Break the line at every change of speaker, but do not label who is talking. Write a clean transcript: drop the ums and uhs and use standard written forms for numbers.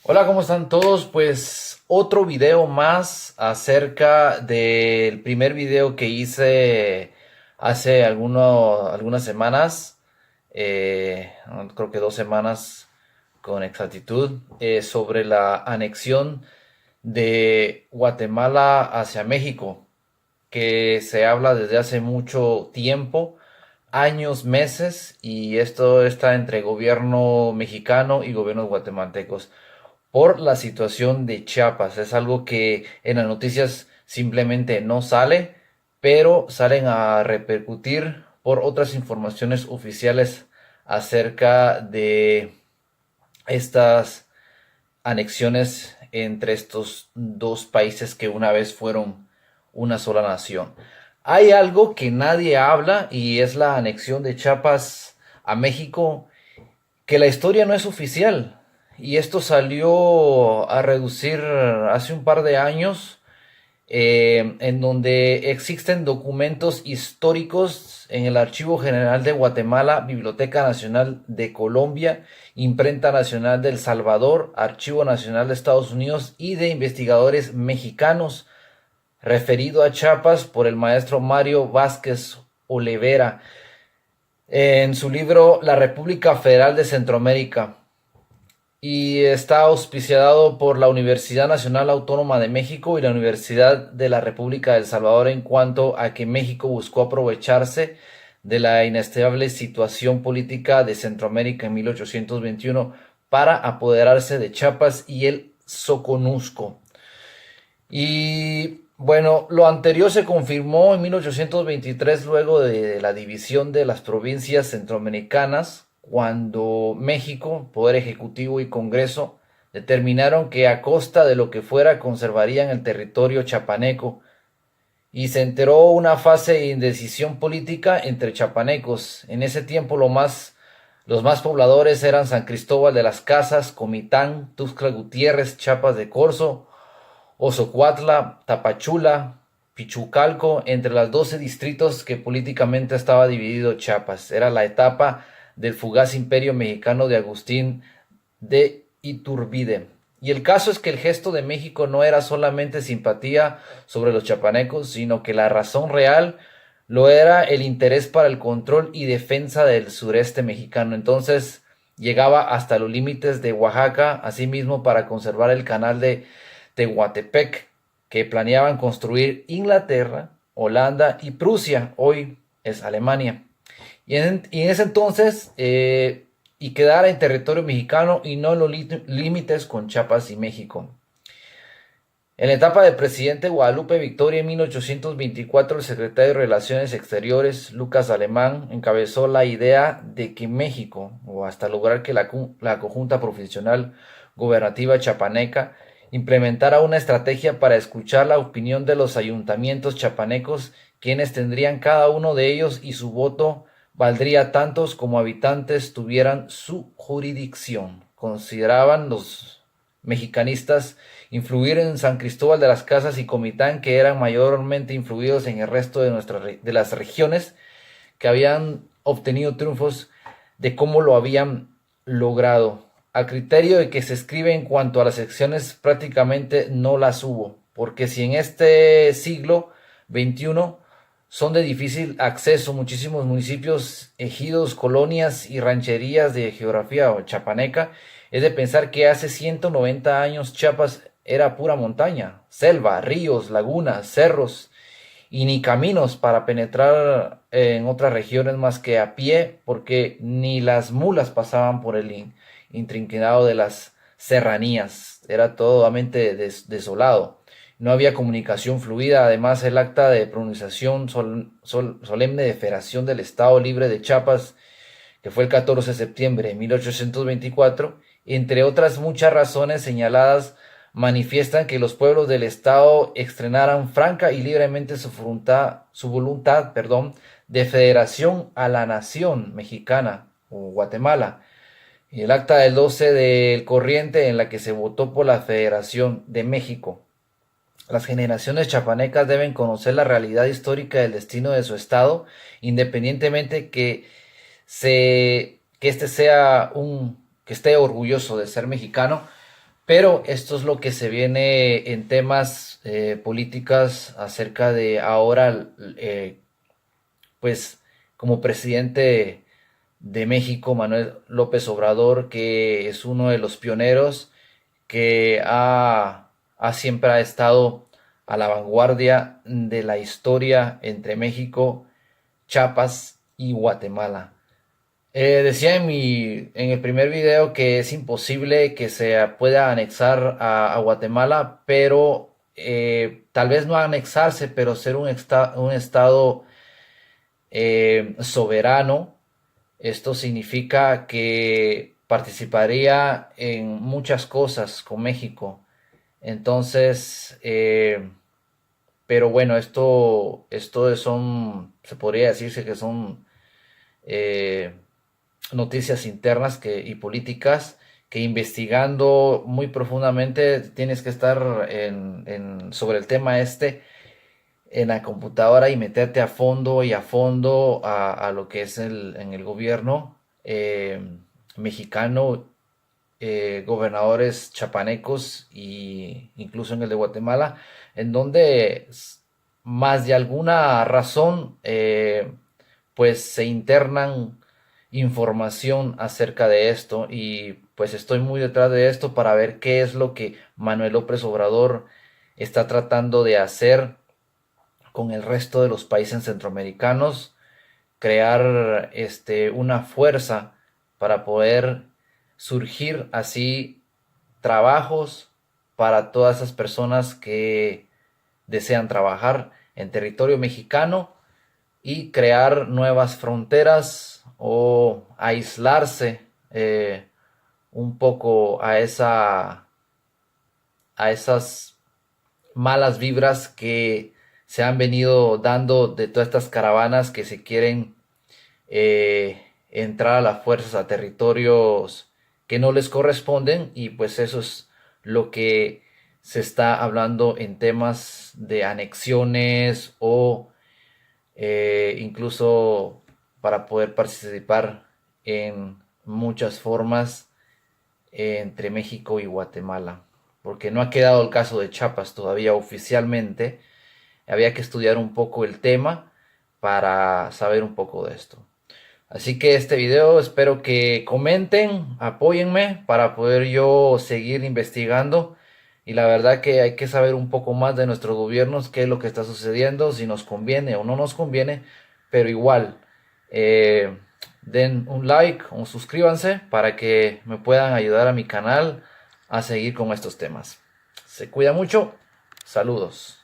Hola, ¿cómo están todos? Pues otro video más acerca del primer video que hice hace algunas semanas, creo que 2 semanas con exactitud, sobre la anexión de Guatemala hacia México, que se habla desde hace mucho tiempo, años, meses, y esto está entre gobierno mexicano y gobiernos guatemaltecos por la situación de Chiapas. Es algo que en las noticias simplemente no sale, pero salen a repercutir por otras informaciones oficiales acerca de estas anexiones entre estos dos países que una vez fueron una sola nación. Hay algo que nadie habla y es la anexión de Chiapas a México, que la historia no es oficial. Y esto salió a reducir hace un par de años, en donde existen documentos históricos en el Archivo General de Guatemala, Biblioteca Nacional de Colombia, Imprenta Nacional de El Salvador, Archivo Nacional de Estados Unidos y de investigadores mexicanos, referido a Chiapas por el maestro Mario Vázquez Olivera en su libro La República Federal de Centroamérica, y está auspiciado por la Universidad Nacional Autónoma de México y la Universidad de la República de El Salvador, en cuanto a que México buscó aprovecharse de la inestable situación política de Centroamérica en 1821 para apoderarse de Chiapas y el Soconusco. Y bueno, lo anterior se confirmó en 1823, luego de la división de las provincias centroamericanas, cuando México, Poder Ejecutivo y Congreso determinaron que a costa de lo que fuera conservarían el territorio chapaneco, y se enteró una fase de indecisión política entre chapanecos. En ese tiempo los más pobladores eran San Cristóbal de las Casas, Comitán, Tuxtla Gutiérrez, Chiapas de Corzo, Ozocuautla, Tapachula, Pichucalco, entre las 12 distritos que políticamente estaba dividido Chiapas. Era la etapa del fugaz imperio mexicano de Agustín de Iturbide. Y el caso es que el gesto de México no era solamente simpatía sobre los chapanecos, sino que la razón real lo era el interés para el control y defensa del sureste mexicano. Entonces llegaba hasta los límites de Oaxaca, asimismo para conservar el canal de Tehuantepec, que planeaban construir Inglaterra, Holanda y Prusia, hoy es Alemania. Y en ese entonces, y quedara en territorio mexicano y no en los límites con Chiapas y México. En la etapa del presidente Guadalupe Victoria en 1824, el secretario de Relaciones Exteriores, Lucas Alemán, encabezó la idea de que México, o hasta lograr que la conjunta profesional gobernativa chapaneca implementara una estrategia para escuchar la opinión de los ayuntamientos chapanecos, quienes tendrían cada uno de ellos, y su voto valdría tantos como habitantes tuvieran su jurisdicción. Consideraban los mexicanistas influir en San Cristóbal de las Casas y Comitán, que eran mayormente influidos en el resto de las regiones que habían obtenido triunfos, de cómo lo habían logrado. A criterio de que se escribe en cuanto a las secciones, prácticamente no las hubo, porque si en este siglo XXI son de difícil acceso muchísimos municipios, ejidos, colonias y rancherías de geografía chapaneca, es de pensar que hace 190 años Chiapas era pura montaña, selva, ríos, lagunas, cerros, y ni caminos para penetrar en otras regiones más que a pie, porque ni las mulas pasaban por el intrinquado de las serranías. Era totalmente desolado. No había comunicación fluida. Además, el acta de pronunciación solemne de Federación del Estado Libre de Chiapas, que fue el 14 de septiembre de 1824, entre otras muchas razones señaladas, manifiestan que los pueblos del Estado externaran franca y libremente su voluntad, de federación a la nación mexicana o Guatemala. Y el acta del 12 del corriente, en la que se votó por la Federación de México. Las generaciones chapanecas deben conocer la realidad histórica del destino de su estado, independientemente que esté orgulloso de ser mexicano, Pero esto es lo que se viene en temas políticas acerca de ahora, pues como presidente de México, Manuel López Obrador, que es uno de los pioneros que siempre ha estado a la vanguardia de la historia entre México, Chiapas y Guatemala. Decía en el primer video que es imposible que se pueda anexar a Guatemala, pero tal vez no anexarse, pero ser un estado soberano. Esto significa que participaría en muchas cosas con México. Entonces, pero bueno, esto se podría decirse que son eh, noticias internas y políticas que investigando muy profundamente tienes que estar sobre el tema en la computadora y meterte a fondo y a fondo a lo que es en el gobierno mexicano, gobernadores chapanecos y incluso en el de Guatemala, en donde más de alguna razón pues se internan información acerca de esto y pues estoy muy detrás de esto para ver qué es lo que Manuel López Obrador está tratando de hacer con el resto de los países centroamericanos, crear una fuerza para poder surgir así trabajos para todas esas personas que desean trabajar en territorio mexicano y crear nuevas fronteras o aislarse un poco a esas malas vibras que se han venido dando de todas estas caravanas que se quieren entrar a las fuerzas a territorios que no les corresponden, y pues eso es lo que se está hablando en temas de anexiones o incluso para poder participar en muchas formas entre México y Guatemala, porque no ha quedado el caso de Chiapas todavía oficialmente. Había que estudiar un poco el tema para saber un poco de esto. Así que este video espero que comenten, apóyenme para poder yo seguir investigando. Y la verdad que hay que saber un poco más de nuestros gobiernos, qué es lo que está sucediendo, si nos conviene o no nos conviene. Pero igual, eh, den un like o suscríbanse para que me puedan ayudar a mi canal a seguir con estos temas. Se cuida mucho. Saludos.